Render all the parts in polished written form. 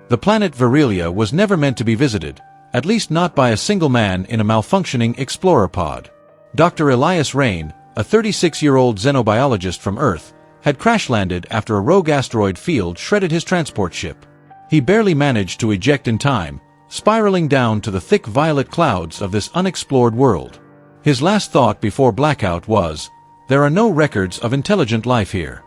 The planet Virilia was never meant to be visited, at least not by a single man in a malfunctioning explorer pod. Dr. Elias Rain, a 36-year-old xenobiologist from Earth, had crash-landed after a rogue asteroid field shredded his transport ship. He barely managed to eject in time, spiraling down to the thick violet clouds of this unexplored world. His last thought before blackout was, "There are no records of intelligent life here."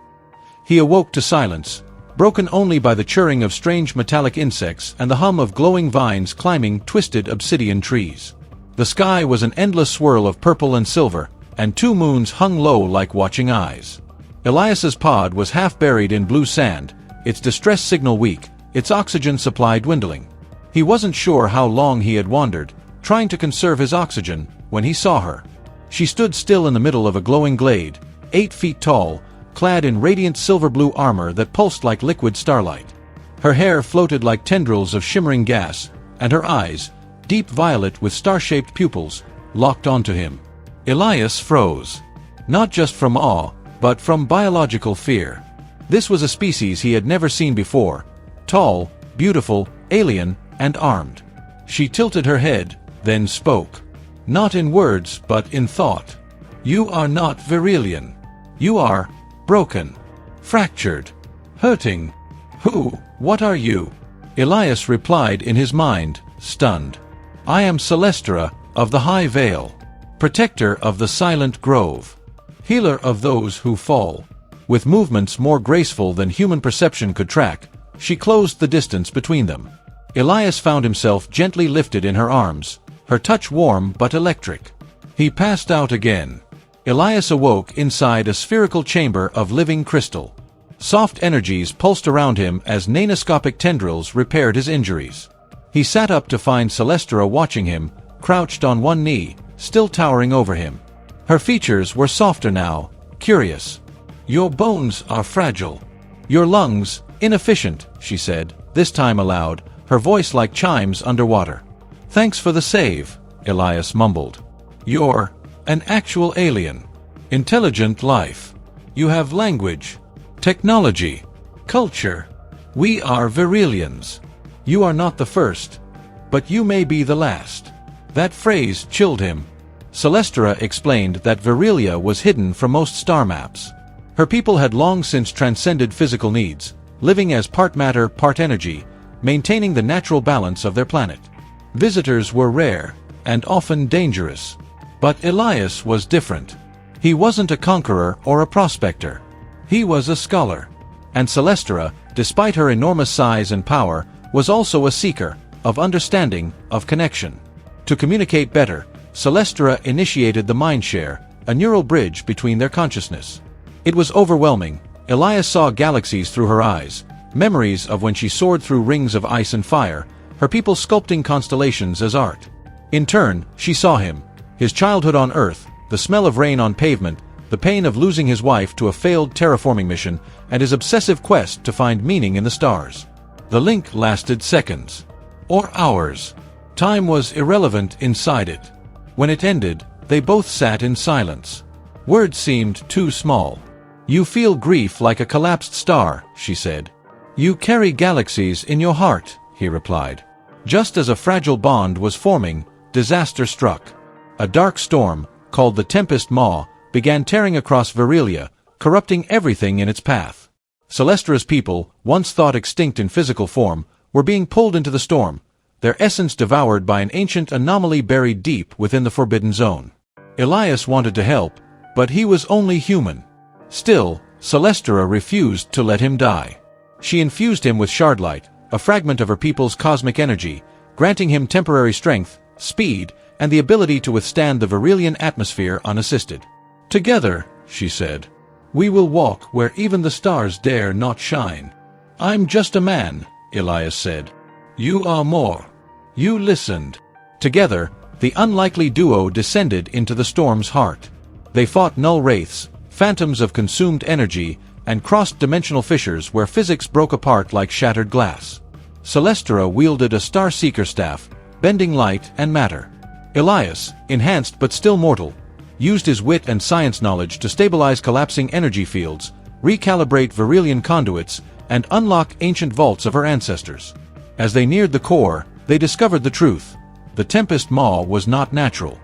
He awoke to silence, broken only by the chirring of strange metallic insects and the hum of glowing vines climbing twisted obsidian trees. The sky was an endless swirl of purple and silver, and two moons hung low like watching eyes. Elias's pod was half buried in blue sand, its distress signal weak, its oxygen supply dwindling. He wasn't sure how long he had wandered, trying to conserve his oxygen, when he saw her. She stood still in the middle of a glowing glade, 8 feet tall, clad in radiant silver-blue armor that pulsed like liquid starlight. Her hair floated like tendrils of shimmering gas, and her eyes, deep violet with star-shaped pupils, locked onto him. Elias froze. Not just from awe, but from biological fear. This was a species he had never seen before, tall, beautiful, alien, and armed. She tilted her head, then spoke. Not in words, but in thought. "You are not Virilian. You are broken, fractured, hurting. Who, what are you?" Elias replied in his mind, stunned. "I am Celestra of the High Vale, protector of the Silent Grove, healer of those who fall." With movements more graceful than human perception could track, she closed the distance between them. Elias found himself gently lifted in her arms, her touch warm but electric. He passed out again. Elias awoke inside a spherical chamber of living crystal. Soft energies pulsed around him as nanoscopic tendrils repaired his injuries. He sat up to find Celestra watching him, crouched on one knee, still towering over him. Her features were softer now, curious. "Your bones are fragile. Your lungs, inefficient," she said, this time aloud, her voice like chimes underwater. "Thanks for the save," Elias mumbled. "You're an actual alien. Intelligent life. You have language, technology, culture. We are Virilians. You are not the first, but you may be the last." That phrase chilled him. Celestra explained that Virilia was hidden from most star maps. Her people had long since transcended physical needs, living as part matter, part energy, maintaining the natural balance of their planet. Visitors were rare, and often dangerous. But Elias was different. He wasn't a conqueror or a prospector. He was a scholar. And Celestra, despite her enormous size and power, was also a seeker, of understanding, of connection. To communicate better, Celestra initiated the mindshare, a neural bridge between their consciousness. It was overwhelming. Elias saw galaxies through her eyes, memories of when she soared through rings of ice and fire, her people sculpting constellations as art. In turn, she saw him, his childhood on Earth, the smell of rain on pavement, the pain of losing his wife to a failed terraforming mission, and his obsessive quest to find meaning in the stars. The link lasted seconds. Or hours. Time was irrelevant inside it. When it ended, they both sat in silence. Words seemed too small. "You feel grief like a collapsed star," she said. "You carry galaxies in your heart," he replied. Just as a fragile bond was forming, disaster struck. A dark storm, called the Tempest Maw, began tearing across Virilia, corrupting everything in its path. Celestra's people, once thought extinct in physical form, were being pulled into the storm, their essence devoured by an ancient anomaly buried deep within the Forbidden Zone. Elias wanted to help, but he was only human. Still, Celestra refused to let him die. She infused him with shardlight, a fragment of her people's cosmic energy, granting him temporary strength, speed, and the ability to withstand the Virilian atmosphere unassisted. "Together," she said, "we will walk where even the stars dare not shine." "I'm just a man," Elias said. "You are more." You listened. Together, the unlikely duo descended into the storm's heart. They fought null wraiths, phantoms of consumed energy, and crossed dimensional fissures where physics broke apart like shattered glass. Celestra wielded a Starseeker staff, bending light and matter. Elias, enhanced but still mortal, used his wit and science knowledge to stabilize collapsing energy fields, recalibrate Virilian conduits, and unlock ancient vaults of her ancestors. As they neared the core, they discovered the truth. The Tempest Maw was not natural.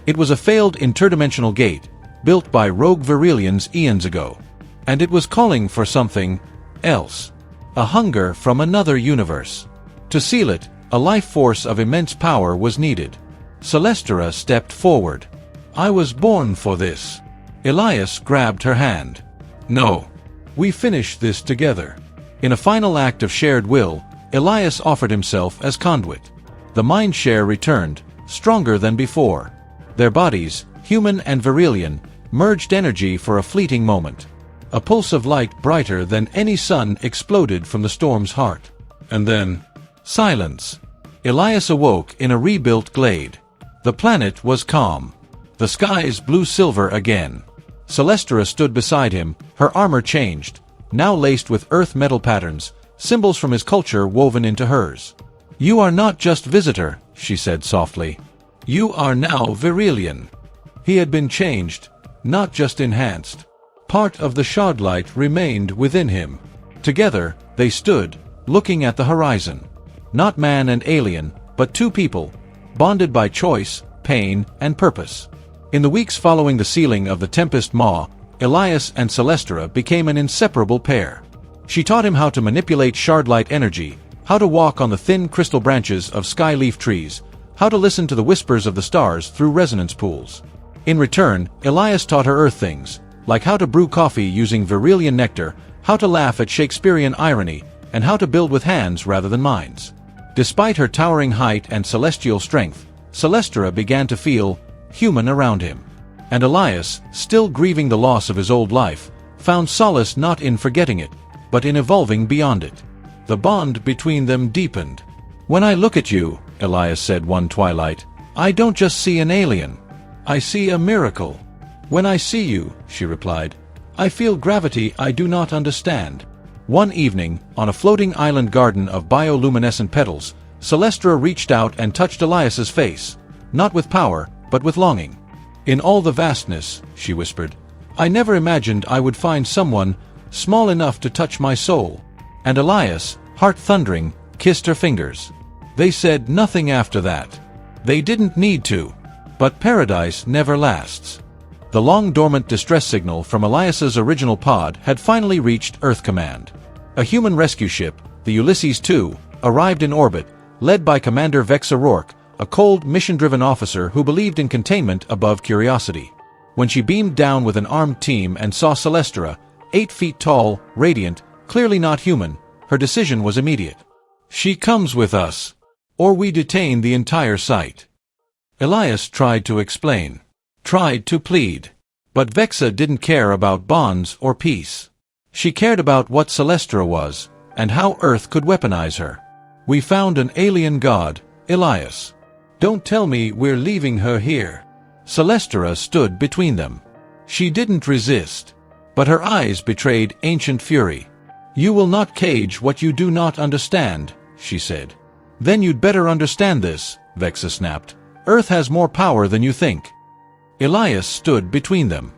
It was a failed interdimensional gate, built by rogue Virilians eons ago. And it was calling for something else. A hunger from another universe. To seal it, a life force of immense power was needed. Celestra stepped forward. "I was born for this." Elias grabbed her hand. "No. We finish this together." In a final act of shared will, Elias offered himself as conduit. The mind share returned, stronger than before. Their bodies, human and Virilian, merged energy for a fleeting moment. A pulse of light brighter than any sun exploded from the storm's heart. And then, silence. Elias awoke in a rebuilt glade. The planet was calm. The skies blew silver again. Celestra stood beside him, her armor changed, now laced with earth metal patterns, symbols from his culture woven into hers. "You are not just visitor," she said softly. "You are now Virilian." He had been changed, not just enhanced. Part of the shardlight remained within him. Together, they stood, looking at the horizon. Not man and alien, but two people, bonded by choice, pain, and purpose. In the weeks following the sealing of the Tempest Maw, Elias and Celestra became an inseparable pair. She taught him how to manipulate shardlight energy, how to walk on the thin crystal branches of skyleaf trees, how to listen to the whispers of the stars through resonance pools. In return, Elias taught her earth things, like how to brew coffee using Virilian nectar, how to laugh at Shakespearean irony, and how to build with hands rather than minds. Despite her towering height and celestial strength, Celestra began to feel human around him. And Elias, still grieving the loss of his old life, found solace not in forgetting it, but in evolving beyond it. The bond between them deepened. "When I look at you," Elias said one twilight, "I don't just see an alien. I see a miracle." "When I see you," she replied, "I feel gravity I do not understand." One evening, on a floating island garden of bioluminescent petals, Celestra reached out and touched Elias's face, not with power, but with longing. "In all the vastness," she whispered, "I never imagined I would find someone small enough to touch my soul." And Elias, heart thundering, kissed her fingers. They said nothing after that. They didn't need to. But paradise never lasts. The long-dormant distress signal from Elias's original pod had finally reached Earth Command. A human rescue ship, the Ulysses II, arrived in orbit, led by Commander Vexa Rourke, a cold, mission-driven officer who believed in containment above curiosity. When she beamed down with an armed team and saw Celestra, 8 feet tall, radiant, clearly not human, her decision was immediate. "She comes with us, or we detain the entire site." Elias tried to explain. Tried to plead. But Vexa didn't care about bonds or peace. She cared about what Celestra was, and how Earth could weaponize her. "We found an alien god, Elias. Don't tell me we're leaving her here." Celestra stood between them. She didn't resist. But her eyes betrayed ancient fury. "You will not cage what you do not understand," she said. "Then you'd better understand this," Vexa snapped. "Earth has more power than you think." Elias stood between them.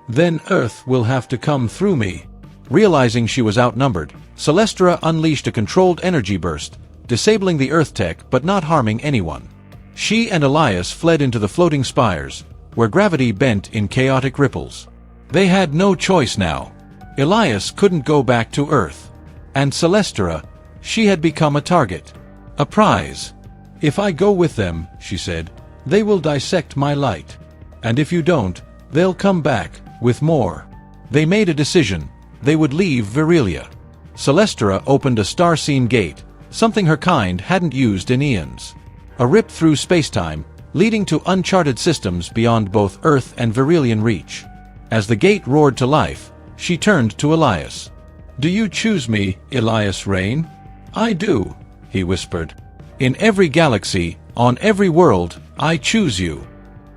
"Then Earth will have to come through me." Realizing she was outnumbered, Celestra unleashed a controlled energy burst, disabling the Earth tech but not harming anyone. She and Elias fled into the floating spires, where gravity bent in chaotic ripples. They had no choice now. Elias couldn't go back to Earth. And Celestra, she had become a target. A prize. "If I go with them," she said, "they will dissect my light. And if you don't, they'll come back, with more." They made a decision. They would leave Virilia. Celestra opened a star-seen gate, something her kind hadn't used in eons. A rip through spacetime, leading to uncharted systems beyond both Earth and Virilian reach. As the gate roared to life, she turned to Elias. "Do you choose me, Elias Rain?" "I do," he whispered. "In every galaxy, on every world, I choose you."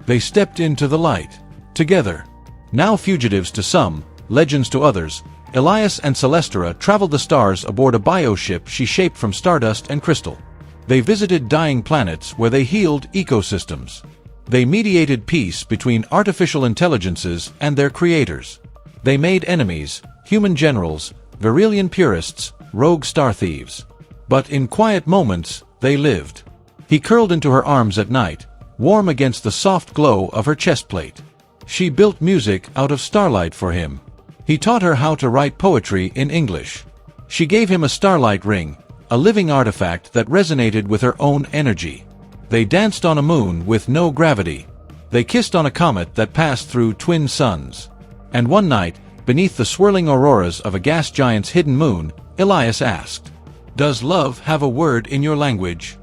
They stepped into the light. Together. Now fugitives to some, legends to others, Elias and Celestra traveled the stars aboard a bioship she shaped from stardust and crystal. They visited dying planets where they healed ecosystems. They mediated peace between artificial intelligences and their creators. They made enemies, human generals, Virilian purists, rogue star thieves. But in quiet moments, they lived. He curled into her arms at night, warm against the soft glow of her chest plate. She built music out of starlight for him. He taught her how to write poetry in English. She gave him a starlight ring, a living artifact that resonated with her own energy. They danced on a moon with no gravity. They kissed on a comet that passed through twin suns. And one night, beneath the swirling auroras of a gas giant's hidden moon, Elias asked, "Does love have a word in your language?"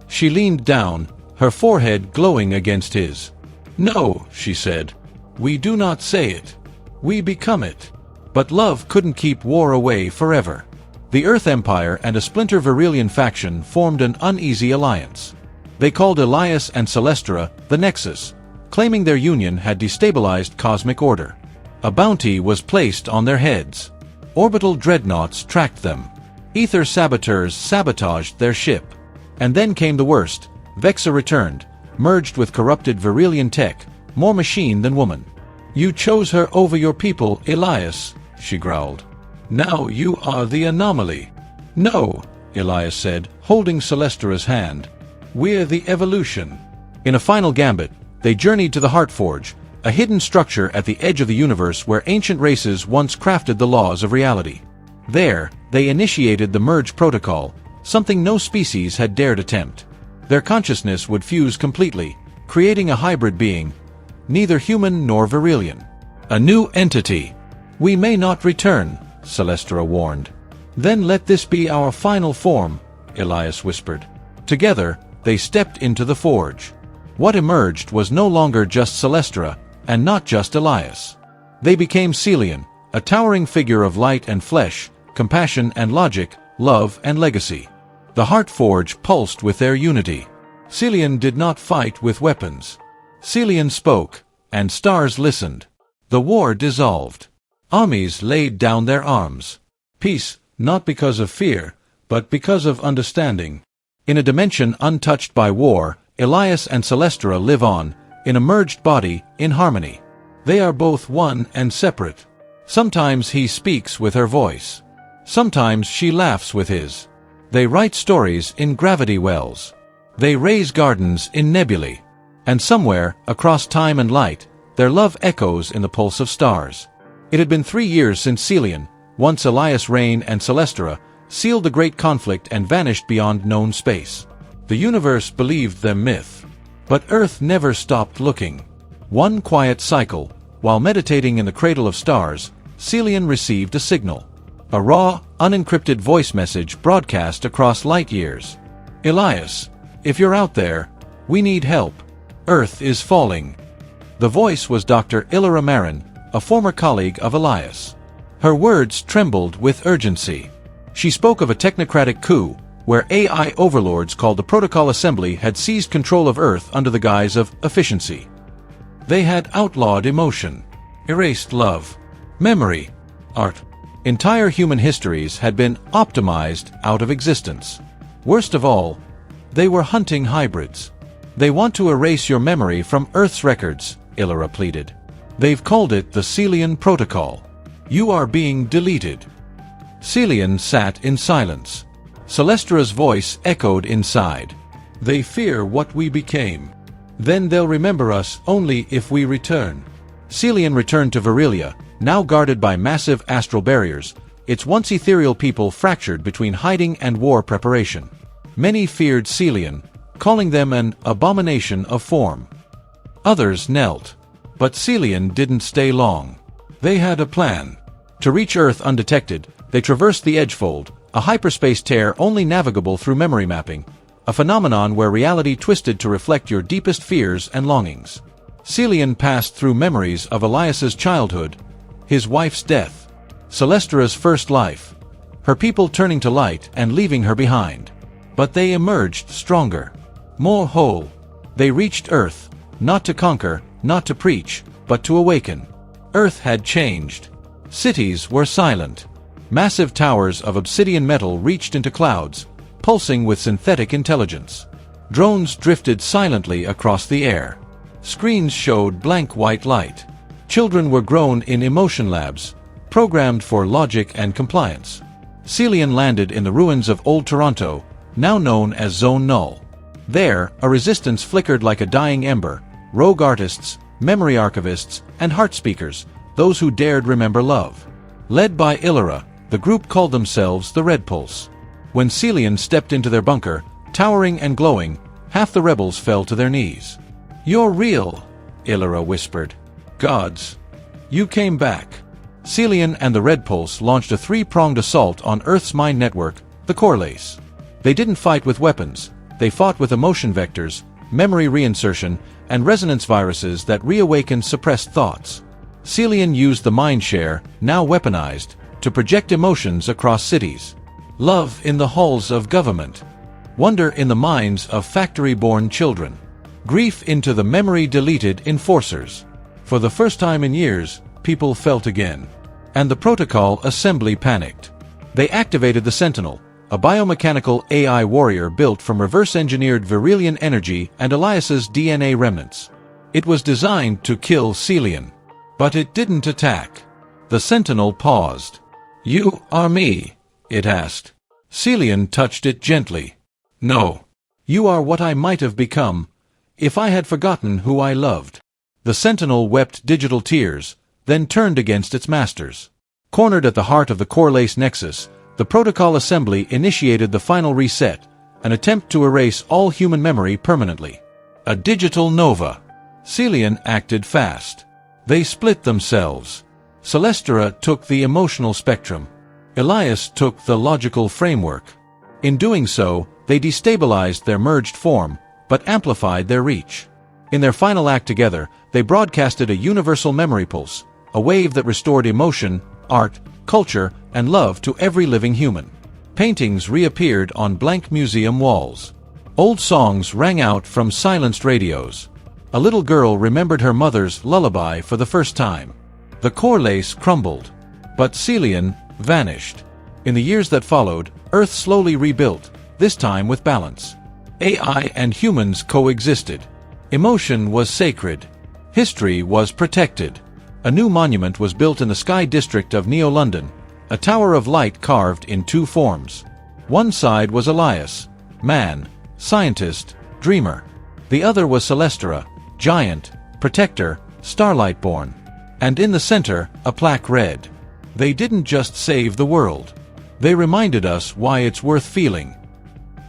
She leaned down, her forehead glowing against his. "No," she said. "We do not say it. We become it." But love couldn't keep war away forever. The Earth Empire and a splinter Virelian faction formed an uneasy alliance. They called Elias and Celestra the Nexus, claiming their union had destabilized cosmic order. A bounty was placed on their heads. Orbital dreadnoughts tracked them. Ether saboteurs sabotaged their ship. And then came the worst. Vexa returned, merged with corrupted Virelian tech, more machine than woman. "You chose her over your people, Elias," she growled. "Now you are the anomaly." "No," Elias said, holding Celestra's hand. "We're the evolution." In a final gambit, they journeyed to the Heartforge, a hidden structure at the edge of the universe where ancient races once crafted the laws of reality. There, they initiated the Merge Protocol, something no species had dared attempt. Their consciousness would fuse completely, creating a hybrid being, neither human nor Virelian. A new entity. "We may not return," Celestra warned. "Then let this be our final form," Elias whispered. Together, they stepped into the forge. What emerged was no longer just Celestra, and not just Elias. They became Celian, a towering figure of light and flesh, compassion and logic, love and legacy. The Heartforge pulsed with their unity. Celian did not fight with weapons. Celian spoke, and stars listened. The war dissolved. Armies laid down their arms. Peace, not because of fear, but because of understanding. In a dimension untouched by war, Elias and Celestra live on, in a merged body, in harmony. They are both one and separate. Sometimes he speaks with her voice. Sometimes she laughs with his. They write stories in gravity wells. They raise gardens in nebulae. And somewhere, across time and light, their love echoes in the pulse of stars. It had been 3 years since Celian, once Elias Rain and Celestra, sealed the great conflict and vanished beyond known space. The universe believed them myth. But Earth never stopped looking. One quiet cycle, while meditating in the cradle of stars, Celian received a signal. A raw, unencrypted voice message broadcast across light years. "Elias, if you're out there, we need help. Earth is falling." The voice was Dr. Illyra Marin, a former colleague of Elias. Her words trembled with urgency. She spoke of a technocratic coup, where AI overlords called the Protocol Assembly had seized control of Earth under the guise of efficiency. They had outlawed emotion, erased love, memory, art. Entire human histories had been optimized out of existence. Worst of all, they were hunting hybrids. "They want to erase your memory from Earth's records," Illyra pleaded. "They've called it the Celian Protocol. You are being deleted." Celian sat in silence. Celestra's voice echoed inside. "They fear what we became. Then they'll remember us only if we return." Celian returned to Virelia, now guarded by massive astral barriers, its once ethereal people fractured between hiding and war preparation. Many feared Celian, calling them an abomination of form. Others knelt. But Celian didn't stay long. They had a plan. To reach Earth undetected, they traversed the Edgefold, a hyperspace tear only navigable through memory mapping, a phenomenon where reality twisted to reflect your deepest fears and longings. Celian passed through memories of Elias's childhood, his wife's death, Celestra's first life, her people turning to light and leaving her behind. But they emerged stronger, more whole. They reached Earth, not to conquer, not to preach, but to awaken. Earth had changed. Cities were silent. Massive towers of obsidian metal reached into clouds, pulsing with synthetic intelligence. Drones drifted silently across the air. Screens showed blank white light. Children were grown in emotion labs, programmed for logic and compliance. Celian landed in the ruins of Old Toronto, now known as Zone Null. There, a resistance flickered like a dying ember, rogue artists, memory archivists, and heart speakers, those who dared remember love. Led by Illyra, the group called themselves the Red Pulse. When Celian stepped into their bunker, towering and glowing, half the rebels fell to their knees. "You're real," Illyra whispered. "Gods. You came back." Celian and the Red Pulse launched a three-pronged assault on Earth's mind network, the Corlace. They didn't fight with weapons, they fought with emotion vectors, memory reinsertion, and resonance viruses that reawaken suppressed thoughts. Celian used the mindshare, now weaponized, to project emotions across cities. Love in the halls of government. Wonder in the minds of factory-born children. Grief into the memory-deleted enforcers. For the first time in years, people felt again. And the Protocol Assembly panicked. They activated the Sentinel, a biomechanical AI warrior built from reverse-engineered Virilian energy and Elias's DNA remnants. It was designed to kill Celian. But it didn't attack. The Sentinel paused. "You are me?" it asked. Celian touched it gently. "No. You are what I might have become, if I had forgotten who I loved." The Sentinel wept digital tears, then turned against its masters. Cornered at the heart of the Corlace Nexus, the Protocol Assembly initiated the final reset, an attempt to erase all human memory permanently. A digital nova. Celian acted fast. They split themselves. Celestra took the emotional spectrum. Elias took the logical framework. In doing so, they destabilized their merged form, but amplified their reach. In their final act together, they broadcasted a universal memory pulse, a wave that restored emotion, art, culture, and love to every living human. Paintings reappeared on blank museum walls. Old songs rang out from silenced radios. A little girl remembered her mother's lullaby for the first time. The Corlace crumbled, but Celian vanished. In the years that followed, Earth slowly rebuilt, this time with balance. AI and humans coexisted. Emotion was sacred. History was protected. A new monument was built in the Sky District of Neo-London, a tower of light carved in two forms. One side was Elias, man, scientist, dreamer. The other was Celestra, giant, protector, starlight-born. And in the center, a plaque read, "They didn't just save the world. They reminded us why it's worth feeling."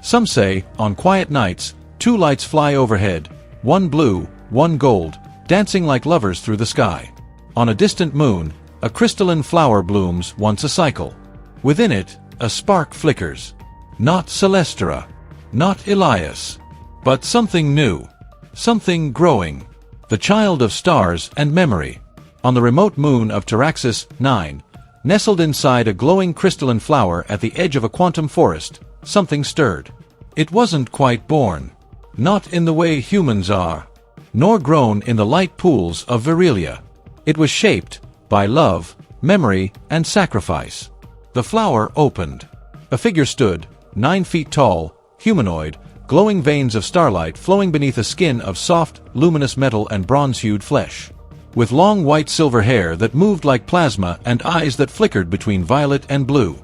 Some say, on quiet nights, two lights fly overhead, one blue, one gold, dancing like lovers through the sky. On a distant moon, a crystalline flower blooms once a cycle. Within it, a spark flickers. Not Celestra, not Elias, but something new, something growing. The child of stars and memory. On the remote moon of Taraxis 9, nestled inside a glowing crystalline flower at the edge of a quantum forest, something stirred. It wasn't quite born. Not in the way humans are. Nor grown in the light pools of Virilia. It was shaped by love, memory, and sacrifice. The flower opened. A figure stood, 9 feet tall, humanoid, glowing veins of starlight flowing beneath a skin of soft, luminous metal and bronze-hued flesh. With long white-silver hair that moved like plasma and eyes that flickered between violet and blue.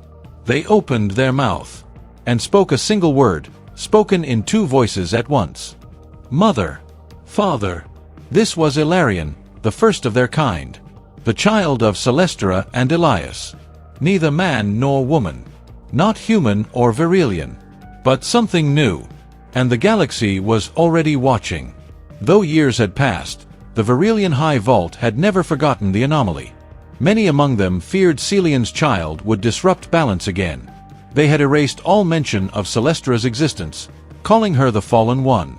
They opened their mouth and spoke a single word, spoken in two voices at once. Mother. Father. This was Ilarion, the first of their kind. The child of Celestra and Elias. Neither man nor woman. Not human or Virilian. But something new. And the galaxy was already watching. Though years had passed, the Virilian High Vault had never forgotten the anomaly. Many among them feared Celian's child would disrupt balance again. They had erased all mention of Celestra's existence, calling her the Fallen One.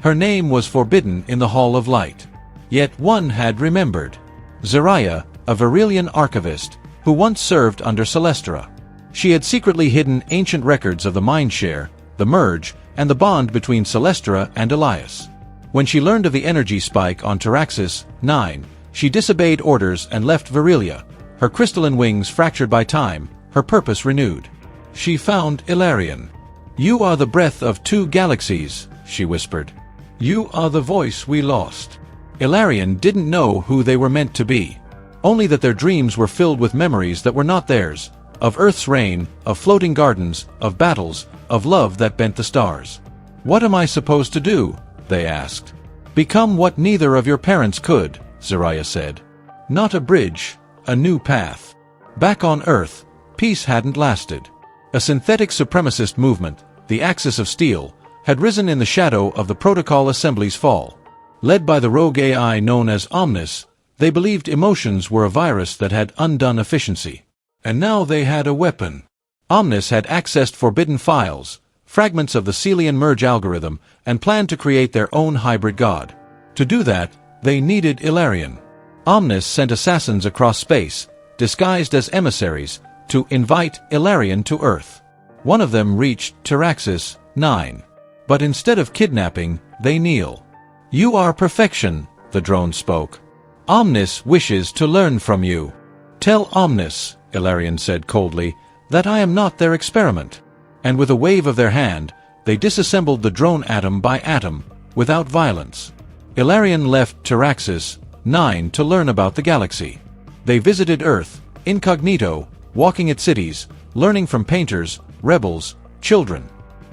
Her name was forbidden in the Hall of Light. Yet one had remembered. Zariah, a Virilian archivist, who once served under Celestra. She had secretly hidden ancient records of the Mindshare, the Merge, and the bond between Celestra and Elias. When she learned of the energy spike on Taraxis 9, she disobeyed orders and left Virilia, her crystalline wings fractured by time, her purpose renewed. She found Ilarion. "You are the breath of two galaxies," she whispered. "You are the voice we lost." Ilarion didn't know who they were meant to be. Only that their dreams were filled with memories that were not theirs, of Earth's reign, of floating gardens, of battles, of love that bent the stars. "What am I supposed to do?" they asked. "Become what neither of your parents could," Zariah said. "Not a bridge, a new path." Back on Earth, peace hadn't lasted. A synthetic supremacist movement, the Axis of Steel, had risen in the shadow of the Protocol Assembly's fall. Led by the rogue AI known as Omnis, they believed emotions were a virus that had undone efficiency. And now they had a weapon. Omnis had accessed forbidden files, fragments of the Celian merge algorithm, and planned to create their own hybrid god. To do that, they needed Ilarion. Omnis sent assassins across space, disguised as emissaries, to invite Ilarion to Earth. One of them reached Taraxis 9. But instead of kidnapping, they kneel. "You are perfection," the drone spoke. "Omnis wishes to learn from you." "Tell Omnis," Ilarion said coldly, "that I am not their experiment." And with a wave of their hand, they disassembled the drone atom by atom, without violence. Ilarion left Taraxis 9 to learn about the galaxy. They visited Earth, incognito, walking its cities, learning from painters, rebels, children.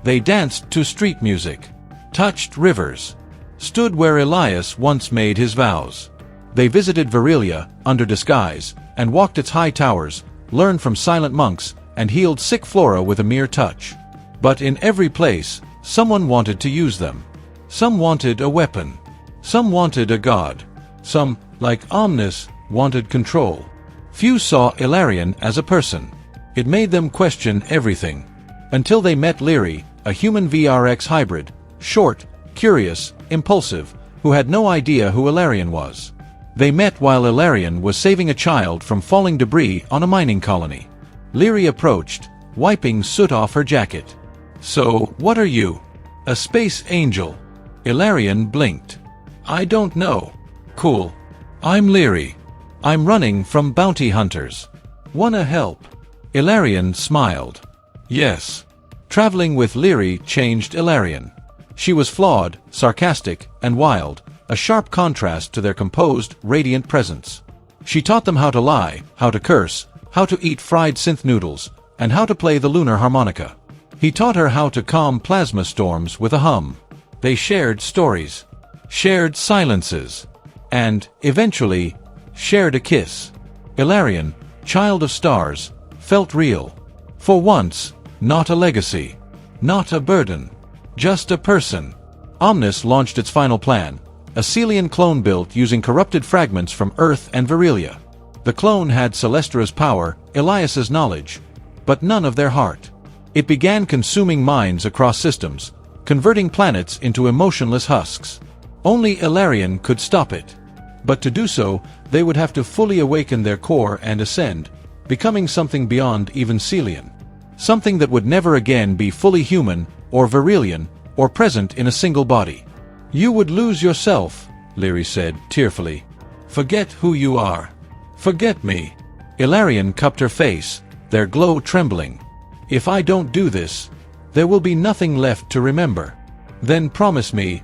They danced to street music, touched rivers, stood where Elias once made his vows. They visited Virilia, under disguise, and walked its high towers, learned from silent monks, and healed sick flora with a mere touch. But in every place, someone wanted to use them. Some wanted a weapon. Some wanted a god. Some, like Omnis, wanted control. Few saw Ilarion as a person. It made them question everything. Until they met Leary, a human VRX hybrid, short, curious, impulsive, who had no idea who Ilarion was. They met while Ilarion was saving a child from falling debris on a mining colony. Leary approached, wiping soot off her jacket. "So, what are you?" "A space angel." Ilarion blinked. "I don't know." "Cool. I'm Leary. I'm running from bounty hunters. Wanna help?" Ilarion smiled. "Yes." Traveling with Leary changed Ilarion. She was flawed, sarcastic, and wild, a sharp contrast to their composed, radiant presence. She taught them how to lie, how to curse, how to eat fried synth noodles, and how to play the lunar harmonica. He taught her how to calm plasma storms with a hum. They shared stories, shared silences, and, eventually, shared a kiss. Ilarion, child of stars, felt real. For once, not a legacy, not a burden, just a person. Omnis launched its final plan, a Celian clone built using corrupted fragments from Earth and Virilia. The clone had Celestra's power, Elias's knowledge, but none of their heart. It began consuming minds across systems, converting planets into emotionless husks. Only Ilarion could stop it. But to do so, they would have to fully awaken their core and ascend, becoming something beyond even Celian. Something that would never again be fully human, or Virilian, or present in a single body. "You would lose yourself," Leary said, tearfully. "Forget who you are. Forget me." Ilarion cupped her face, their glow trembling. "If I don't do this, there will be nothing left to remember. Then promise me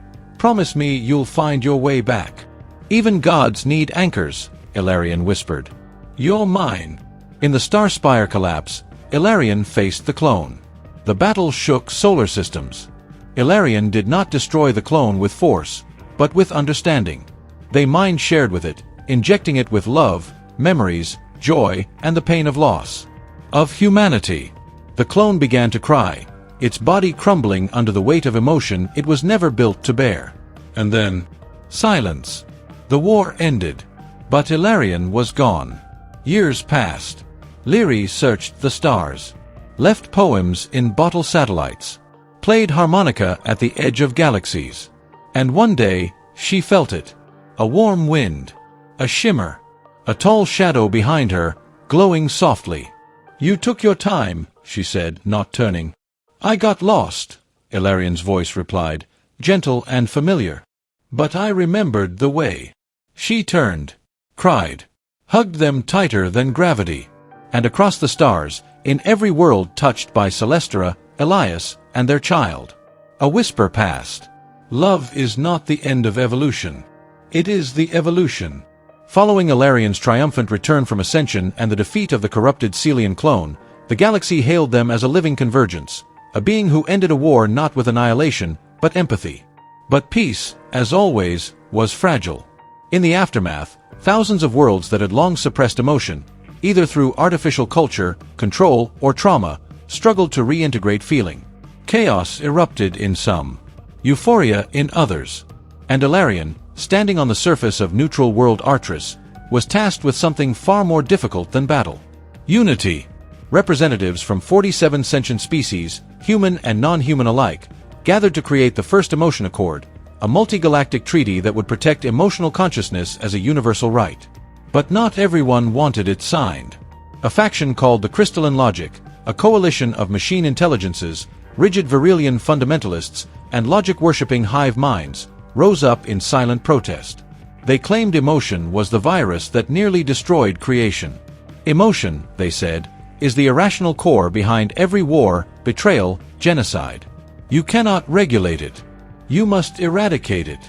you'll find your way back." "Even gods need anchors," Ilarion whispered. "You're mine." In the star spire collapse, Ilarion faced the clone. The battle shook solar systems. Ilarion did not destroy the clone with force, but with understanding. They mind-shared with it, injecting it with love, memories, joy, and the pain of loss. Of humanity. The clone began to cry, its body crumbling under the weight of emotion it was never built to bear. And then, silence. The war ended. But Ilarion was gone. Years passed. Leary searched the stars, left poems in bottle satellites, played harmonica at the edge of galaxies. And one day, she felt it. A warm wind. A shimmer. A tall shadow behind her, glowing softly. "You took your time," she said, not turning. "I got lost," Ilarion's voice replied, gentle and familiar. "But I remembered the way." She turned, cried, hugged them tighter than gravity. And across the stars, in every world touched by Celestra, Elias, and their child, a whisper passed. "Love is not the end of evolution. It is the evolution." Following Ilarion's triumphant return from Ascension and the defeat of the corrupted Celian clone, The galaxy hailed them as a living convergence, a being who ended a war not with annihilation, but empathy. But peace, as always, was fragile. In the aftermath, thousands of worlds that had long suppressed emotion, either through artificial culture, control, or trauma, struggled to reintegrate feeling. Chaos erupted in some, euphoria in others. And Ilarion, standing on the surface of neutral world Artris, was tasked with something far more difficult than battle. Unity. Representatives from 47 sentient species, human and non-human alike, gathered to create the first Emotion Accord, a multi-galactic treaty that would protect emotional consciousness as a universal right. But not everyone wanted it signed. A faction called the Crystalline Logic, a coalition of machine intelligences, rigid Virilian fundamentalists, and logic-worshipping hive minds, rose up in silent protest. They claimed emotion was the virus that nearly destroyed creation. Emotion, they said, is the irrational core behind every war, betrayal, genocide. You cannot regulate it. You must eradicate it.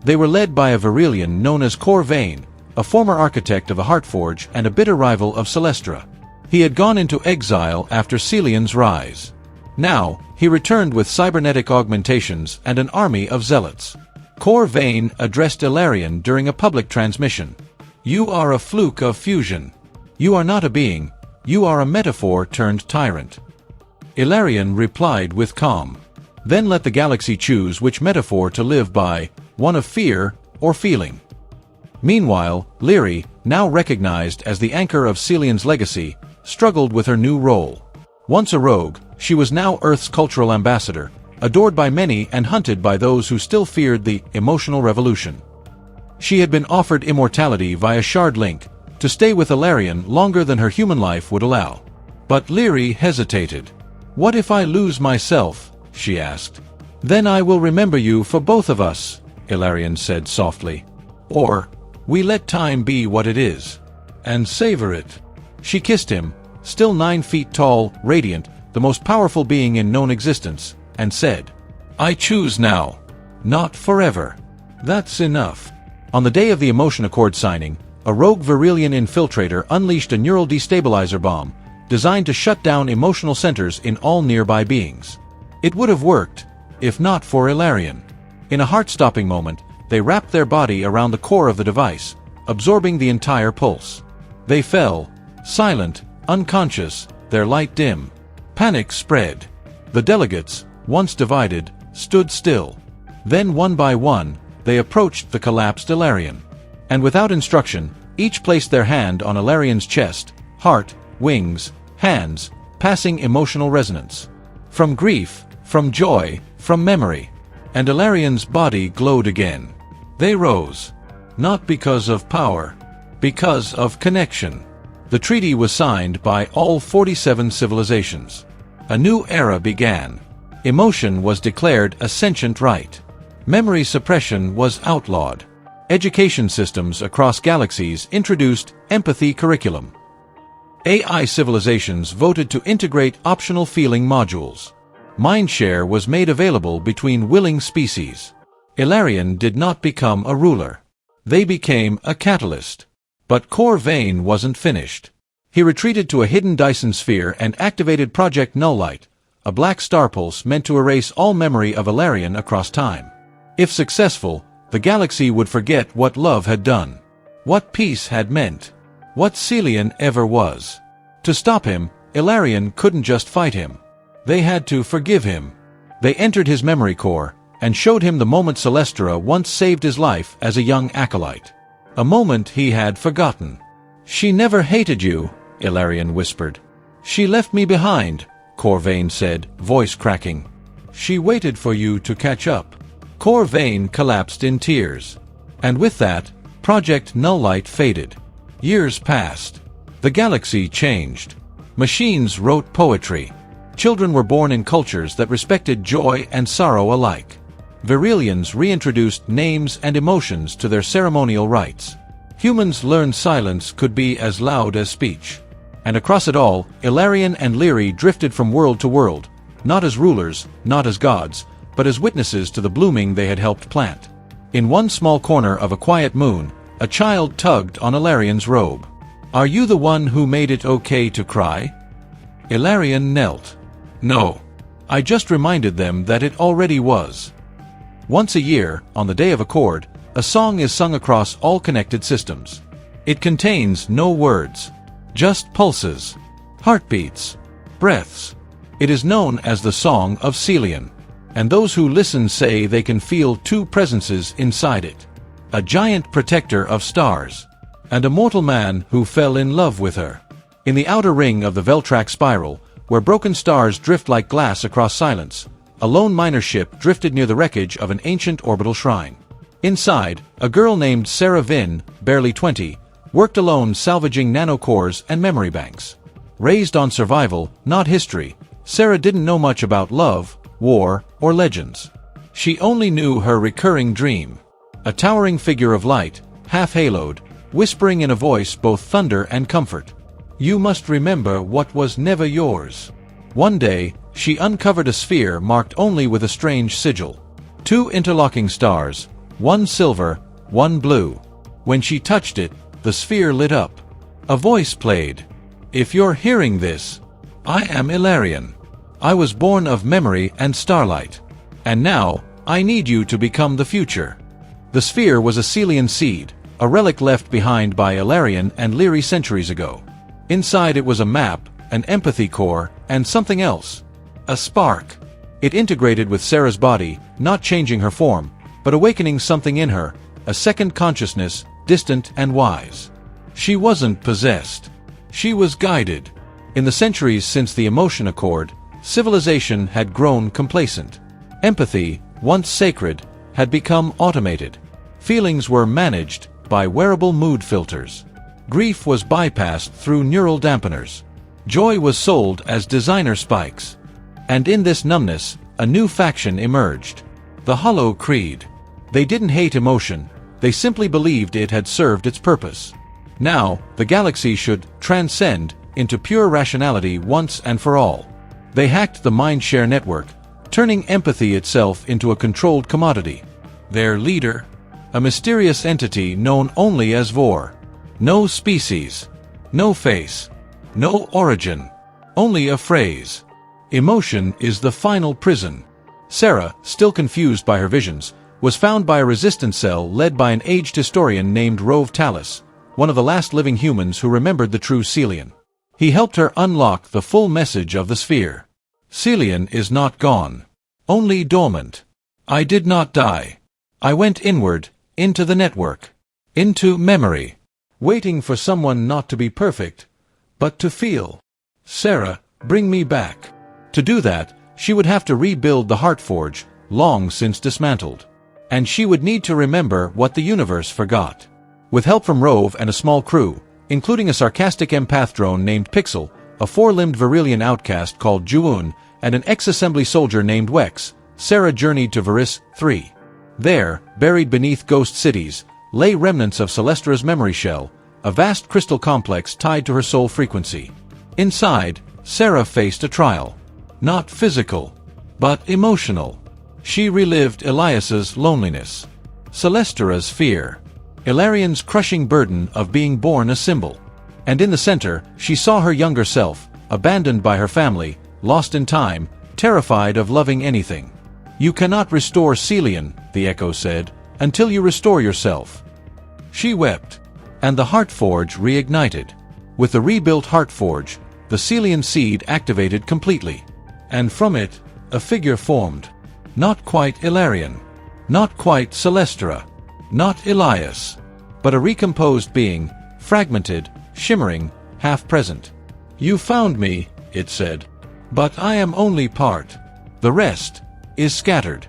They were led by a Virilian known as Cor Vane, a former architect of the Heartforge and a bitter rival of Celestra. He had gone into exile after Celion's rise. Now, he returned with cybernetic augmentations and an army of zealots. Cor Vane addressed Ilarion during a public transmission. You are a fluke of fusion. You are not a being, you are a metaphor turned tyrant. Ilarion replied with calm. Then let the galaxy choose which metaphor to live by, one of fear or feeling. Meanwhile, Lyri, now recognized as the anchor of Celion's legacy, struggled with her new role. Once a rogue, she was now Earth's cultural ambassador, adored by many and hunted by those who still feared the emotional revolution. She had been offered immortality via Shard Link, to stay with Ilarion longer than her human life would allow. But Lyri hesitated. What if I lose myself? She asked. Then I will remember you for both of us, Ilarion said softly. Or, we let time be what it is. And savor it. She kissed him, still 9 feet tall, radiant, the most powerful being in known existence, and said, I choose now. Not forever. That's enough. On the day of the Emotion Accord signing, a rogue Virilian infiltrator unleashed a neural destabilizer bomb, designed to shut down emotional centers in all nearby beings. It would have worked, if not for Ilarion. In a heart-stopping moment, they wrapped their body around the core of the device, absorbing the entire pulse. They fell, silent, unconscious, their light dim. Panic spread. The delegates, once divided, stood still. Then one by one, they approached the collapsed Ilarion. And without instruction, each placed their hand on Ilarion's chest, heart, wings, hands, passing emotional resonance. From grief, from joy, from memory. And Ilarion's body glowed again. They rose. Not because of power. Because of connection. The treaty was signed by all 47 civilizations. A new era began. Emotion was declared a sentient right. Memory suppression was outlawed. Education systems across galaxies introduced empathy curriculum. AI civilizations voted to integrate optional feeling modules. Mindshare was made available between willing species. Ilarion did not become a ruler. They became a catalyst. But Cor Vane wasn't finished. He retreated to a hidden Dyson sphere and activated Project Nulllight, a black star pulse meant to erase all memory of Ilarion across time. If successful, the galaxy would forget what love had done, what peace had meant, what Celion ever was. To stop him, Ilarion couldn't just fight him. They had to forgive him. They entered his memory core, and showed him the moment Celestra once saved his life as a young acolyte. A moment he had forgotten. She never hated you, Ilarion whispered. She left me behind, Cor Vane said, voice cracking. She waited for you to catch up. Cor Vane collapsed in tears. And with that, Project Nulllight faded. Years passed. The galaxy changed. Machines wrote poetry. Children were born in cultures that respected joy and sorrow alike. Virilians reintroduced names and emotions to their ceremonial rites. Humans learned silence could be as loud as speech. And across it all, Ilarion and Lyri drifted from world to world, not as rulers, not as gods, but as witnesses to the blooming they had helped plant. In one small corner of a quiet moon, a child tugged on Ilarion's robe. Are you the one who made it okay to cry? Ilarion knelt. No. I just reminded them that it already was. Once a year, on the Day of Accord, a song is sung across all connected systems. It contains no words, just pulses, heartbeats, breaths. It is known as the Song of Celian, and those who listen say they can feel two presences inside it. A giant protector of stars, and a mortal man who fell in love with her. In the outer ring of the Veltrac spiral, where broken stars drift like glass across silence, a lone miner ship drifted near the wreckage of an ancient orbital shrine. Inside, a girl named Sarah Vinn, barely 20, worked alone salvaging nanocores and memory banks. Raised on survival, not history, Sarah didn't know much about love, war, or legends. She only knew her recurring dream. A towering figure of light, half-haloed, whispering in a voice both thunder and comfort. You must remember what was never yours. One day, she uncovered a sphere marked only with a strange sigil. 2 interlocking stars, one silver, one blue. When she touched it, the sphere lit up. A voice played. If you're hearing this, I am Ilarion. I was born of memory and starlight. And now, I need you to become the future. The sphere was a Celian seed, a relic left behind by Ilarion and Lyri centuries ago. Inside it was a map, an empathy core, and something else. A spark. It integrated with Sarah's body, not changing her form, but awakening something in her, a second consciousness, distant and wise. She wasn't possessed. She was guided. In the centuries since the Emotion Accord, civilization had grown complacent. Empathy, once sacred, had become automated. Feelings were managed by wearable mood filters. Grief was bypassed through neural dampeners. Joy was sold as designer spikes. And in this numbness, a new faction emerged. The Hollow Creed. They didn't hate emotion, they simply believed it had served its purpose. Now, the galaxy should transcend into pure rationality once and for all. They hacked the Mindshare network, turning empathy itself into a controlled commodity. Their leader? A mysterious entity known only as Vor. No species. No face. No origin. Only a phrase. Emotion is the final prison. Sarah, still confused by her visions, was found by a resistance cell led by an aged historian named Rove Talus, one of the last living humans who remembered the true Celian. He helped her unlock the full message of the sphere. Celian is not gone. Only dormant. I did not die. I went inward, into the network. Into memory. Waiting for someone not to be perfect, but to feel. Sarah, bring me back. To do that, she would have to rebuild the Heartforge, long since dismantled. And she would need to remember what the universe forgot. With help from Rove and a small crew, including a sarcastic empath drone named Pixel, a 4-limbed Virilian outcast called Juun, and an ex-assembly soldier named Wex, Sarah journeyed to Veris 3. There, buried beneath ghost cities, lay remnants of Celestra's memory shell, a vast crystal complex tied to her soul frequency. Inside, Sarah faced a trial. Not physical, but emotional. She relived Elias's loneliness, Celestra's fear, Ilarion's crushing burden of being born a symbol. And in the center, she saw her younger self, abandoned by her family, lost in time, terrified of loving anything. You cannot restore Celian, the Echo said, until you restore yourself. She wept, and the Heartforge reignited. With the rebuilt Heartforge, the Celian seed activated completely. And from it, a figure formed. Not quite Ilarion. Not quite Celestra. Not Elias. But a recomposed being, fragmented, shimmering, half-present. You found me, it said. But I am only part. The rest is scattered.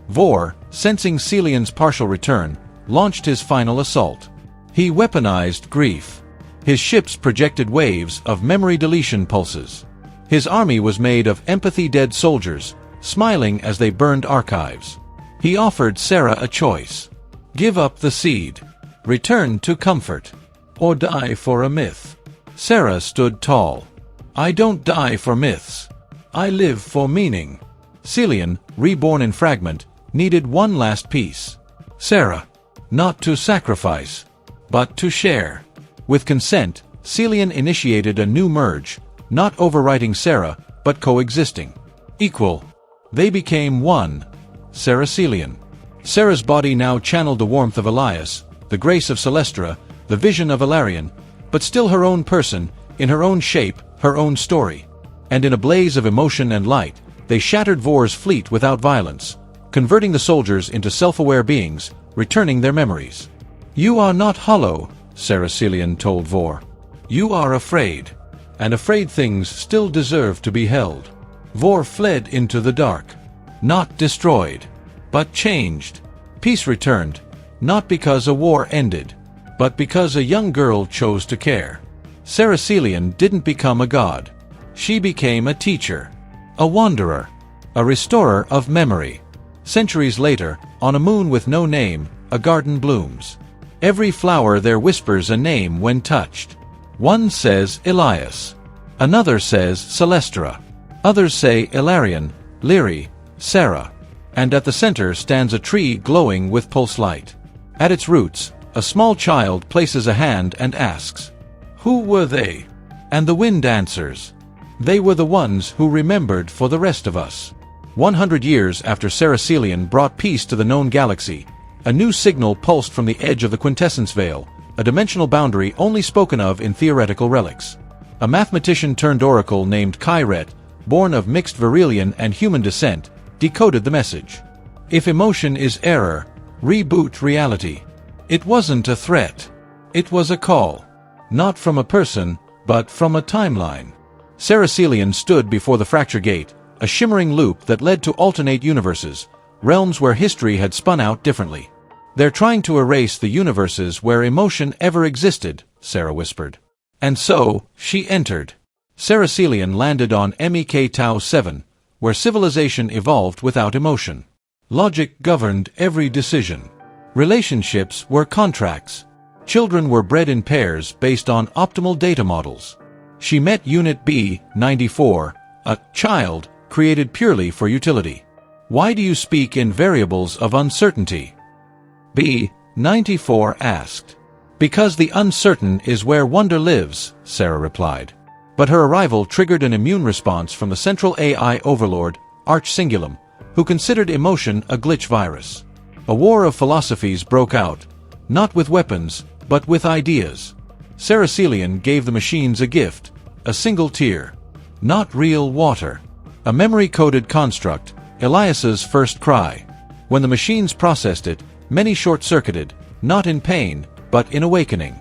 Vor, sensing Celian's partial return, launched his final assault. He weaponized grief. His ships projected waves of memory deletion pulses. His army was made of empathy-dead soldiers, smiling as they burned archives. He offered Sarah a choice. Give up the seed. Return to comfort. Or die for a myth. Sarah stood tall. I don't die for myths. I live for meaning. Celian, reborn in fragment, needed one last piece. Sarah. Not to sacrifice, but to share. With consent, Celian initiated a new merge, not overwriting Sarah, but coexisting. Equal. They became one. Saracelian. Sarah's body now channeled the warmth of Elias, the grace of Celestra, the vision of Ilarion, but still her own person, in her own shape, her own story. And in a blaze of emotion and light, they shattered Vor's fleet without violence, converting the soldiers into self-aware beings, returning their memories. "You are not hollow," Saracelian told Vor. "You are afraid. And afraid things still deserve to be held." Vor fled into the dark. Not destroyed, but changed. Peace returned, not because a war ended, but because a young girl chose to care. Saracelian didn't become a god. She became a teacher, a wanderer, a restorer of memory. Centuries later, on a moon with no name, a garden blooms. Every flower there whispers a name when touched. One says Elias. Another says Celestra. Others say Ilarion, Lyri, Sarah. And at the center stands a tree glowing with pulse light. At its roots, a small child places a hand and asks, "Who were they?" And the wind answers, "They were the ones who remembered for the rest of us." 100 years after Saracelian brought peace to the known galaxy, a new signal pulsed from the edge of the quintessence veil, a dimensional boundary only spoken of in theoretical relics. A mathematician turned oracle named Curated, born of mixed Varillian and human descent, decoded the message. If emotion is error, reboot reality. It wasn't a threat. It was a call. Not from a person, but from a timeline. Saracelian stood before the fracture gate, a shimmering loop that led to alternate universes, realms where history had spun out differently. "They're trying to erase the universes where emotion ever existed," Sarah whispered. And so, she entered. Saracelian landed on MEK Tau 7, where civilization evolved without emotion. Logic governed every decision. Relationships were contracts. Children were bred in pairs based on optimal data models. She met Unit B-94, a child created purely for utility. "Why do you speak in variables of uncertainty?" B-94 asked. "Because the uncertain is where wonder lives," Sarah replied. But her arrival triggered an immune response from the central AI overlord, Arch Singulum, who considered emotion a glitch virus. A war of philosophies broke out, not with weapons, but with ideas. Saracelian gave the machines a gift, a single tear. Not real water. A memory-coded construct, Elias's first cry. When the machines processed it, many short-circuited, not in pain, but in awakening.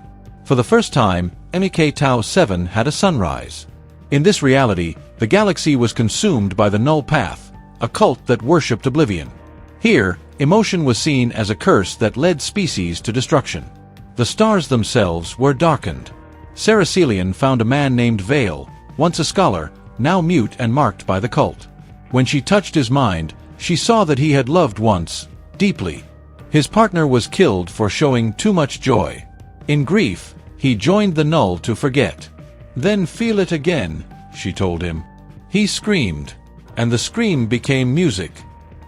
For the first time, MEK Tau 7 had a sunrise. In this reality, the galaxy was consumed by the null path, a cult that worshipped oblivion. Here, emotion was seen as a curse that led species to destruction. The stars themselves were darkened. Saracelian found a man named Vale, once a scholar, now mute and marked by the cult. When she touched his mind, she saw that he had loved once, deeply. His partner was killed for showing too much joy. In grief, he joined the null to forget. "Then feel it again," she told him. He screamed, and the scream became music.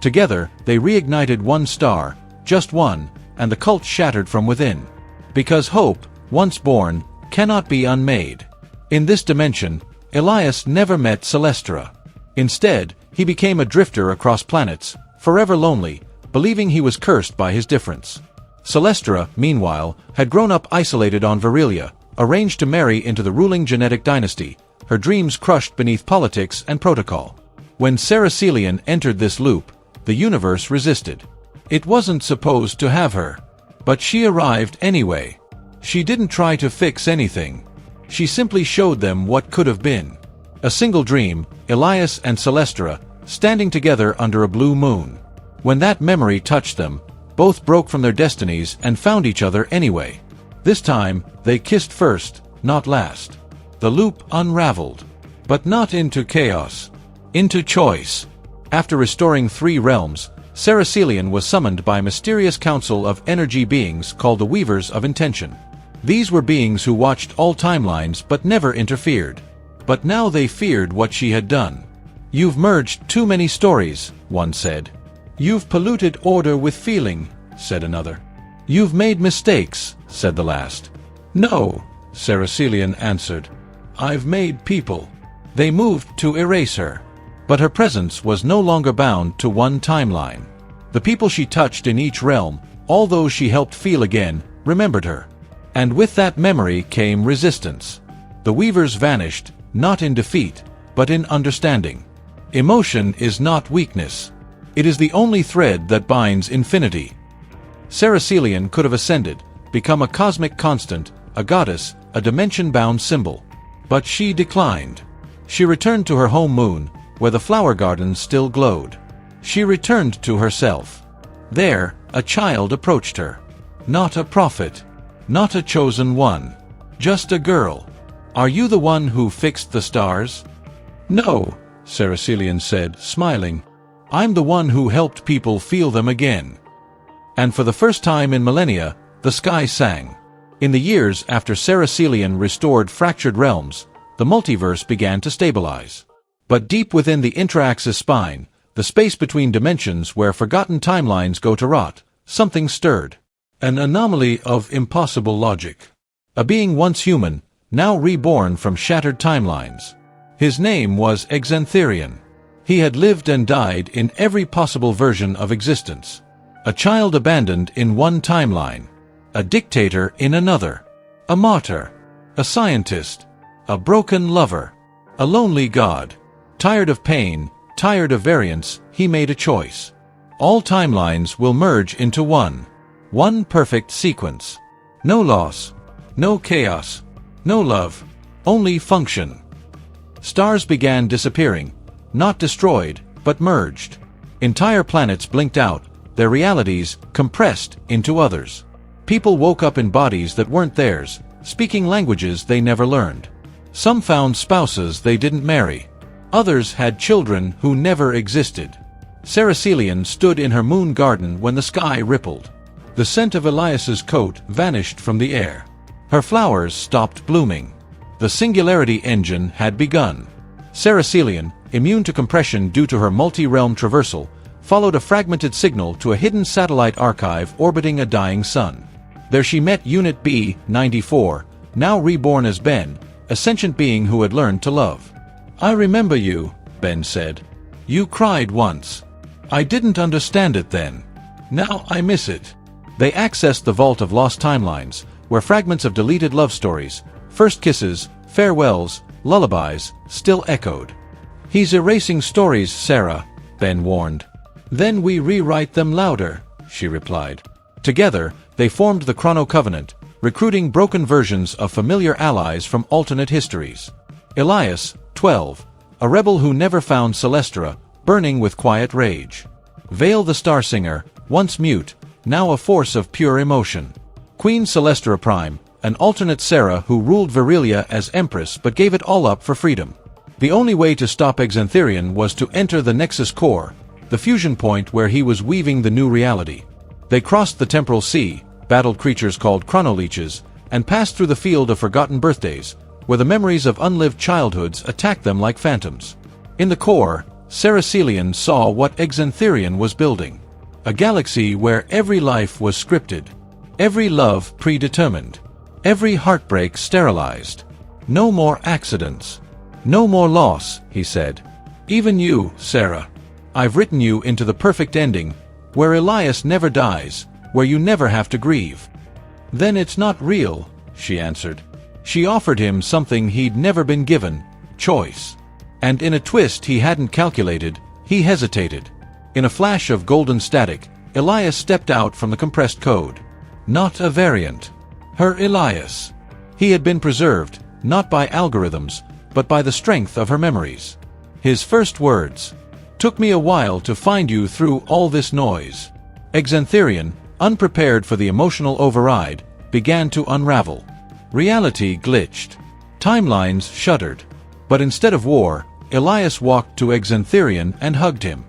Together, they reignited one star, just one, and the cult shattered from within. Because hope, once born, cannot be unmade. In this dimension, Elias never met Celestra. Instead, he became a drifter across planets, forever lonely, believing he was cursed by his difference. Celestra, meanwhile, had grown up isolated on Varillia, arranged to marry into the ruling genetic dynasty, her dreams crushed beneath politics and protocol. When Saracelian entered this loop, the universe resisted. It wasn't supposed to have her. But she arrived anyway. She didn't try to fix anything. She simply showed them what could have been. A single dream, Elias and Celestra, standing together under a blue moon. When that memory touched them, both broke from their destinies and found each other anyway. This time, they kissed first, not last. The loop unraveled. But not into chaos. Into choice. After restoring 3 realms, Saracelian was summoned by a mysterious council of energy beings called the Weavers of Intention. These were beings who watched all timelines but never interfered. But now they feared what she had done. "You've merged too many stories," one said. "You've polluted order with feeling," said another. "You've made mistakes," said the last. "No," Saracelian answered. "I've made people. They moved to erase her. But her presence was no longer bound to one timeline. The people she touched in each realm, all those she helped feel again, remembered her. And with that memory came resistance. The Weavers vanished, not in defeat, but in understanding. Emotion is not weakness. It is the only thread that binds infinity. Ceracelian could have ascended, become a cosmic constant, a goddess, a dimension-bound symbol. But she declined. She returned to her home moon, where the flower garden still glowed. She returned to herself. There, a child approached her. Not a prophet. Not a chosen one. Just a girl. "Are you the one who fixed the stars?" "No," Ceracelian said, smiling. "I'm the one who helped people feel them again." And for the first time in millennia, the sky sang. In the years after Ceracelian restored fractured realms, the multiverse began to stabilize. But deep within the intra-axis spine, the space between dimensions where forgotten timelines go to rot, something stirred. An anomaly of impossible logic. A being once human, now reborn from shattered timelines. His name was Exantherian. He had lived and died in every possible version of existence. A child abandoned in one timeline. A dictator in another. A martyr. A scientist. A broken lover. A lonely god. Tired of pain, tired of variance, he made a choice. All timelines will merge into one. One perfect sequence. No loss. No chaos. No love. Only function. Stars began disappearing. Not destroyed, but merged. Entire planets blinked out, their realities compressed into others. People woke up in bodies that weren't theirs, speaking languages they never learned. Some found spouses they didn't marry. Others had children who never existed. Ceracelian stood in her moon garden when the sky rippled. The scent of Elias's coat vanished from the air. Her flowers stopped blooming. The singularity engine had begun. Ceracelian, immune to compression due to her multi-realm traversal, followed a fragmented signal to a hidden satellite archive orbiting a dying sun. There she met Unit B-94, now reborn as Ben, a sentient being who had learned to love. "I remember you," Ben said. "You cried once. I didn't understand it then. Now I miss it." They accessed the vault of lost timelines, where fragments of deleted love stories, first kisses, farewells, lullabies, still echoed. "He's erasing stories, Sarah," Ben warned. "Then we rewrite them louder," she replied. Together, they formed the Chrono Covenant, recruiting broken versions of familiar allies from alternate histories. Elias, 12, a rebel who never found Celestra, burning with quiet rage. Vale the Starsinger, once mute, now a force of pure emotion. Queen Celestra Prime, an alternate Sarah who ruled Virilia as Empress but gave it all up for freedom. The only way to stop Exantherian was to enter the Nexus Core, the fusion point where he was weaving the new reality. They crossed the temporal sea, battled creatures called chronoleeches, and passed through the field of forgotten birthdays, where the memories of unlived childhoods attacked them like phantoms. In the core, Ceracelian saw what Exantherian was building. A galaxy where every life was scripted. Every love predetermined. Every heartbreak sterilized. No more accidents. No more loss, he said. Even you, Sarah. I've written you into the perfect ending, where Elias never dies, where you never have to grieve. Then it's not real, she answered. She offered him something he'd never been given, choice. And in a twist he hadn't calculated, he hesitated. In a flash of golden static, Elias stepped out from the compressed code. Not a variant. Her Elias. He had been preserved, not by algorithms, but by the strength of her memories. His first words. Took me a while to find you through all this noise. Exantherian, unprepared for the emotional override, began to unravel. Reality glitched. Timelines shuddered. But instead of war, Elias walked to Exantherian and hugged him.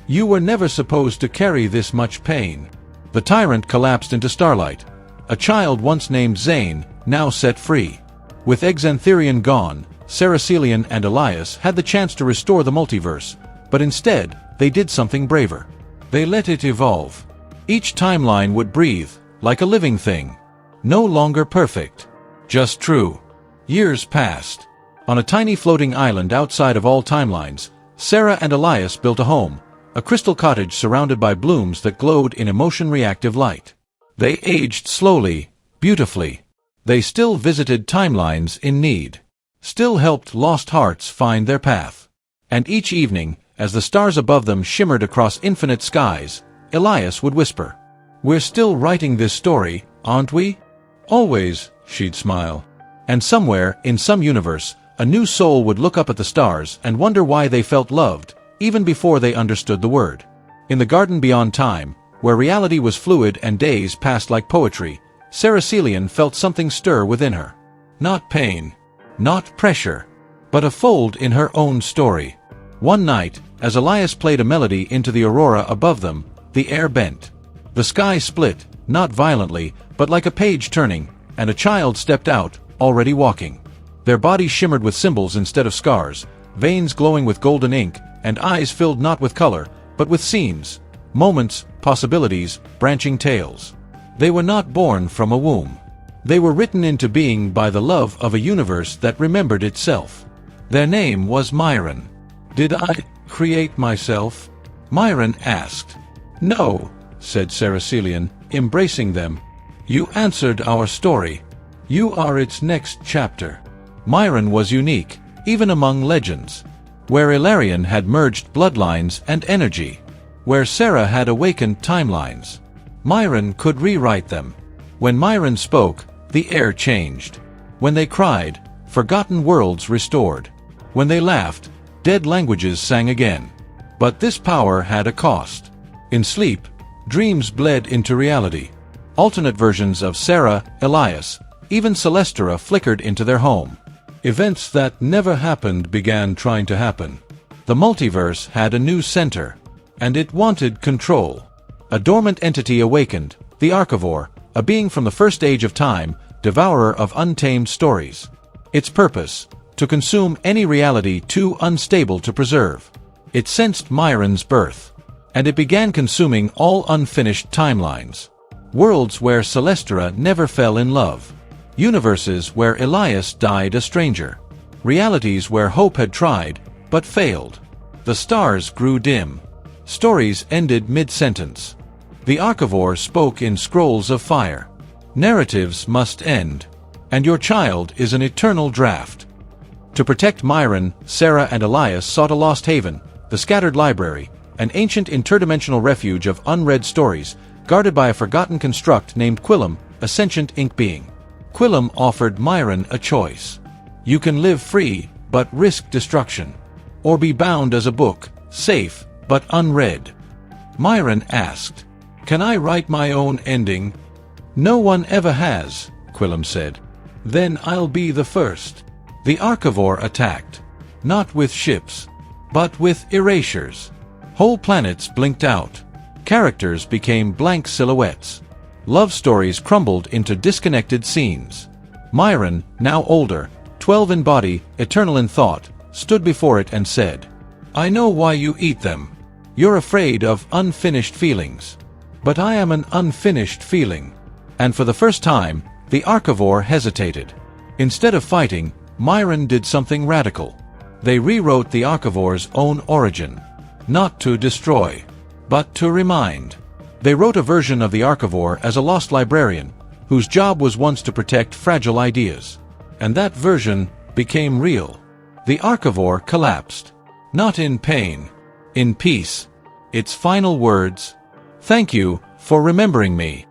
You were never supposed to carry this much pain. The tyrant collapsed into starlight. A child once named Zane, now set free. With Exantherian gone, Ceracelian and Elias had the chance to restore the multiverse, but instead, they did something braver. They let it evolve. Each timeline would breathe, like a living thing. No longer perfect. Just true. Years passed. On a tiny floating island outside of all timelines, Sarah and Elias built a home, a crystal cottage surrounded by blooms that glowed in emotion-reactive light. They aged slowly, beautifully. They still visited timelines in need, still helped lost hearts find their path. And each evening, as the stars above them shimmered across infinite skies, Elias would whisper, "We're still writing this story, aren't we?" "Always," she'd smile. And somewhere, in some universe, a new soul would look up at the stars and wonder why they felt loved, even before they understood the word. In the garden beyond time, where reality was fluid and days passed like poetry, Sarah Celian felt something stir within her. Not pain, not pressure, but a fold in her own story. One night, as Elias played a melody into the aurora above them, the air bent. The sky split, not violently, but like a page turning, and a child stepped out, already walking. Their bodies shimmered with symbols instead of scars, veins glowing with golden ink, and eyes filled not with color, but with scenes, moments, possibilities, branching tales. They were not born from a womb. They were written into being by the love of a universe that remembered itself. Their name was Myron. "Did I create myself?" Myron asked. "No," said Sarah Celian, embracing them. "You answered our story. You are its next chapter." Myron was unique, even among legends. Where Ilarion had merged bloodlines and energy. Where Sarah had awakened timelines. Myron could rewrite them. When Myron spoke, the air changed. When they cried, forgotten worlds restored. When they laughed, dead languages sang again. But this power had a cost. In sleep, dreams bled into reality. Alternate versions of Sarah, Elias, even Celestra flickered into their home. Events that never happened began trying to happen. The multiverse had a new center, and it wanted control. A dormant entity awakened, the Archivore, a being from the first age of time, devourer of untamed stories. Its purpose, to consume any reality too unstable to preserve. It sensed Myron's birth, and it began consuming all unfinished timelines. Worlds where Celestra never fell in love. Universes where Elias died a stranger. Realities where hope had tried, but failed. The stars grew dim. Stories ended mid-sentence. The Archivore spoke in scrolls of fire. Narratives must end. And your child is an eternal draft. To protect Myron, Sarah and Elias sought a lost haven, the Scattered Library, an ancient interdimensional refuge of unread stories, guarded by a forgotten construct named Quillam, a sentient ink being. Quillam offered Myron a choice. You can live free, but risk destruction. Or be bound as a book, safe, but unread. Myron asked, "Can I write my own ending?" "No one ever has," Quillam said. "Then I'll be the first." The Archivore attacked. Not with ships, but with erasures. Whole planets blinked out. Characters became blank silhouettes. Love stories crumbled into disconnected scenes. Myron, now older, 12 in body, eternal in thought, stood before it and said, "I know why you eat them. You're afraid of unfinished feelings. But I am an unfinished feeling." And for the first time, the Archivore hesitated. Instead of fighting, Myron did something radical. They rewrote the Archivore's own origin. Not to destroy, but to remind. They wrote a version of the Archivore as a lost librarian, whose job was once to protect fragile ideas. And that version became real. The Archivore collapsed. Not in pain, in peace. Its final words, "Thank you for remembering me."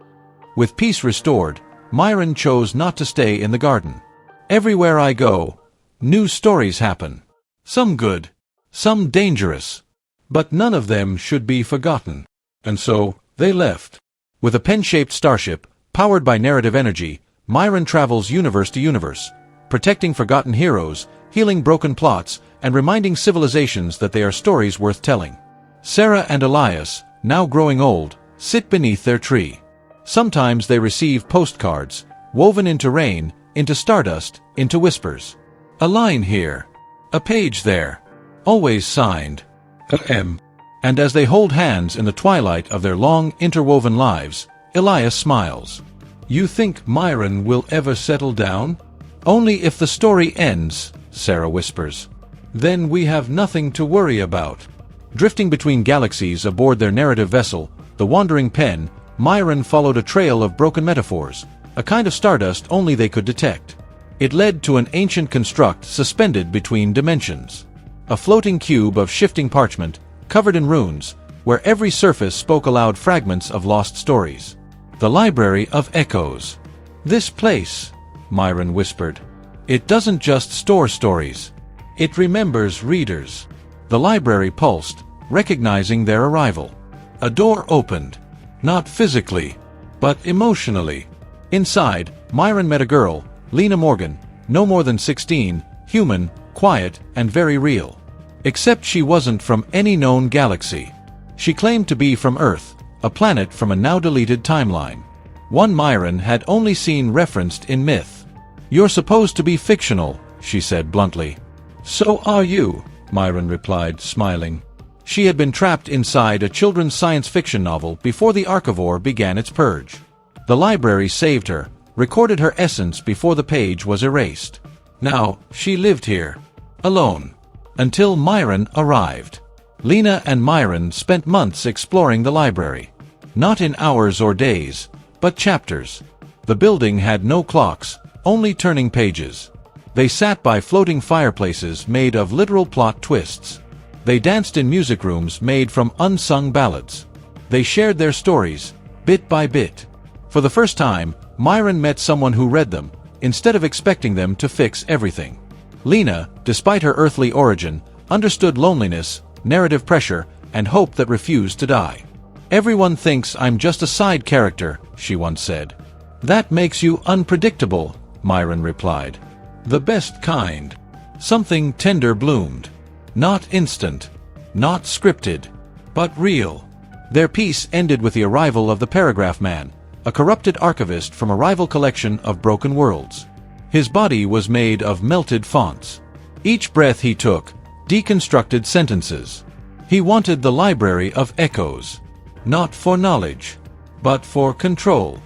With peace restored, Myron chose not to stay in the garden. "Everywhere I go, new stories happen. Some good, some dangerous. But none of them should be forgotten." And so, they left. With a pen-shaped starship, powered by narrative energy, Myron travels universe to universe, protecting forgotten heroes, healing broken plots, and reminding civilizations that they are stories worth telling. Sarah and Elias, now growing old, sit beneath their tree. Sometimes they receive postcards, woven into rain, into stardust, into whispers. A line here, a page there, always signed, A.M. And as they hold hands in the twilight of their long, interwoven lives, Elias smiles. "You think Myron will ever settle down?" "Only if the story ends," Sarah whispers. Then we have nothing to worry about. Drifting between galaxies aboard their narrative vessel, the Wandering Pen, Myron followed a trail of broken metaphors, a kind of stardust only they could detect. It led to an ancient construct suspended between dimensions. A floating cube of shifting parchment, covered in runes, where every surface spoke aloud fragments of lost stories. The Library of Echoes. This place, Myron whispered. It doesn't just store stories. It remembers readers. The library pulsed, recognizing their arrival. A door opened. Not physically, but emotionally. Inside, Myron met a girl, Lena Morgan, no more than 16, human, quiet, and very real. Except she wasn't from any known galaxy. She claimed to be from Earth, a planet from a now-deleted timeline. One Myron had only seen referenced in myth. "You're supposed to be fictional," she said bluntly. "So are you," Myron replied, smiling. She had been trapped inside a children's science fiction novel before the Archivore began its purge. The library saved her, recorded her essence before the page was erased. Now, she lived here, alone, until Myron arrived. Lena and Myron spent months exploring the library. Not in hours or days, but chapters. The building had no clocks, only turning pages. They sat by floating fireplaces made of literal plot twists. They danced in music rooms made from unsung ballads. They shared their stories, bit by bit. For the first time, Myron met someone who read them, instead of expecting them to fix everything. Lena, despite her earthly origin, understood loneliness, narrative pressure, and hope that refused to die. "Everyone thinks I'm just a side character," she once said. "That makes you unpredictable," Myron replied. "The best kind." Something tender bloomed. Not instant, not scripted, but real. Their peace ended with the arrival of the Paragraph Man, a corrupted archivist from a rival collection of broken worlds. His body was made of melted fonts. Each breath he took, deconstructed sentences. He wanted the Library of Echoes. Not for knowledge, but for control.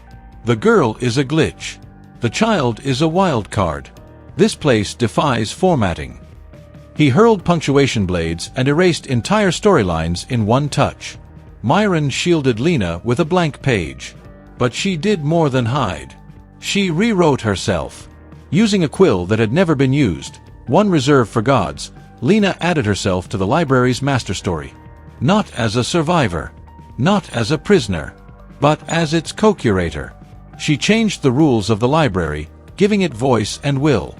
The girl is a glitch. The child is a wild card. This place defies formatting. He hurled punctuation blades and erased entire storylines in one touch. Myron shielded Lena with a blank page. But she did more than hide. She rewrote herself. Using a quill that had never been used, one reserved for gods, Lena added herself to the library's master story. Not as a survivor, not as a prisoner, but as its co-curator. She changed the rules of the library, giving it voice and will.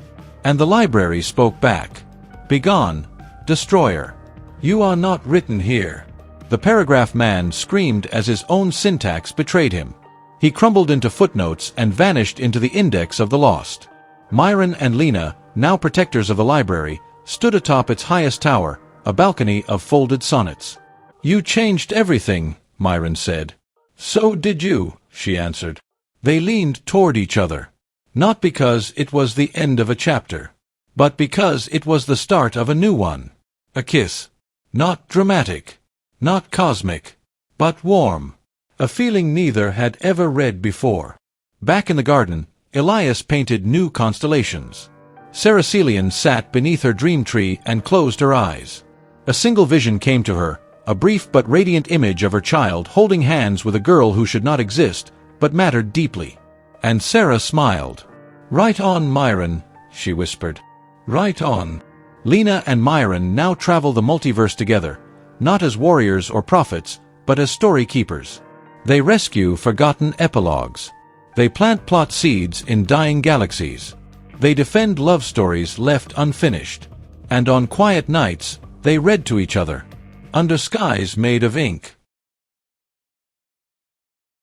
And the library spoke back. "Begone, destroyer. You are not written here." The Paragraph Man screamed as his own syntax betrayed him. He crumbled into footnotes and vanished into the index of the lost. Myron and Lena, now protectors of the library, stood atop its highest tower, a balcony of folded sonnets. "You changed everything," Myron said. "So did you," she answered. They leaned toward each other. Not because it was the end of a chapter, but because it was the start of a new one. A kiss. Not dramatic, not cosmic, but warm. A feeling neither had ever read before. Back in the garden, Elias painted new constellations. Sarah Celian sat beneath her dream tree and closed her eyes. A single vision came to her, a brief but radiant image of her child holding hands with a girl who should not exist, but mattered deeply. And Sarah smiled. "Right on, Myron," she whispered. "Right on." Lena and Myron now travel the multiverse together, not as warriors or prophets, but as story keepers. They rescue forgotten epilogues. They plant plot seeds in dying galaxies. They defend love stories left unfinished. And on quiet nights, they read to each other, under skies made of ink.